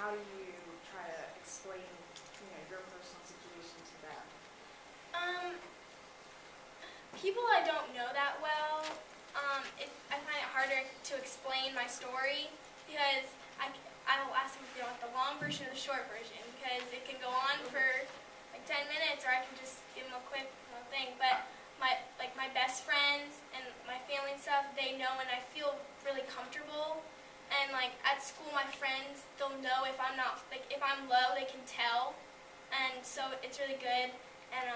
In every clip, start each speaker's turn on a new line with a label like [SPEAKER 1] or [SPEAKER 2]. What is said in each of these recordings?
[SPEAKER 1] how do you try to explain, your personal situation to them?
[SPEAKER 2] People I don't know that well, I find it harder to explain my story because I will ask them if they want the long version or the short version because it can go on for like 10 minutes or I can just give them a quick thing. But my best friends and my family and stuff, they know and I feel really comfortable. And like at school, my friends, they'll know if I'm not, like if I'm low, they can tell. And so it's really good. And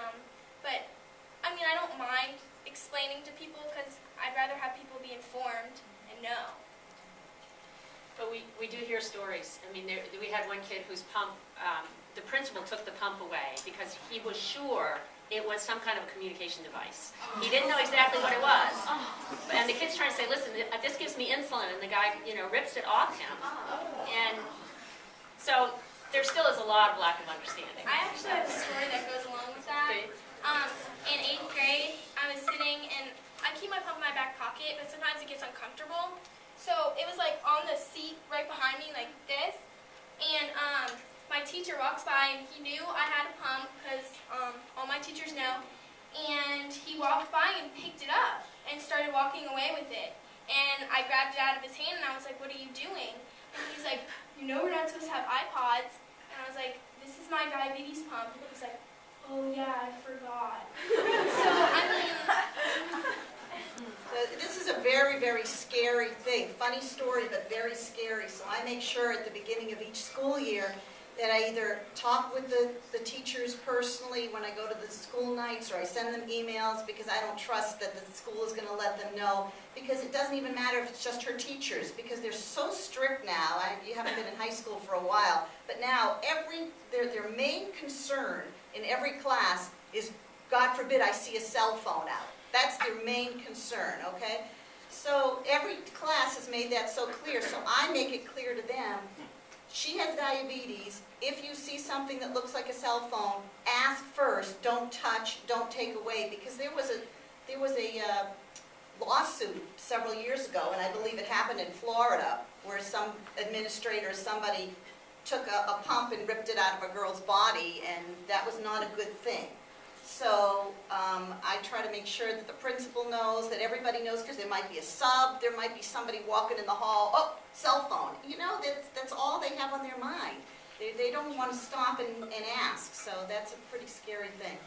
[SPEAKER 2] but I mean, I don't mind explaining to people because I'd rather have people be informed and know.
[SPEAKER 3] But we do hear stories. I mean, we had one kid whose pump, the principal took the pump away because he was sure it was some kind of a communication device. He didn't know exactly what it was. And the kid's trying to say, listen, this gives me insulin, and the guy, rips it off him. And so there still is a lot of lack of understanding.
[SPEAKER 2] I actually have a story that goes along with that. In 8th grade, I was sitting, and I keep my pump in my back pocket, but sometimes it gets uncomfortable. So it was like on the seat right behind me, like this. And my teacher walks by, and he knew I had a pump because all my teachers know. And he walked by and picked it up and started walking away with it. And I grabbed it out of his hand, and I was like, "What are you doing?" And he's like, "We're not supposed to have iPods." And I was like, "This is my diabetes pump." And he's like, "Oh yeah, I forgot." So I mean,
[SPEAKER 4] this is a very, very scary thing. Funny story, but very scary. So I make sure at the beginning of each school year that I either talk with the teachers personally when I go to the school nights, or I send them emails because I don't trust that the school is going to let them know, because it doesn't even matter if it's just her teachers, because they're so strict now. You haven't been in high school for a while, but now their main concern in every class is, God forbid I see a cell phone out. That's their main concern, okay? So every class has made that so clear, so I make it clear to them, she has diabetes. If you see something that looks like a cell phone, ask first, don't touch, don't take away, because there was a lawsuit several years ago, and I believe it happened in Florida, where some administrator, somebody took a pump and ripped it out of a girl's body, and that was not a good thing. So I try to make sure that the principal knows, that everybody knows, because there might be a sub, there might be somebody walking in the hall, oh, cell phone. That's all they have on their mind. They don't want to stop and ask, so that's a pretty scary thing.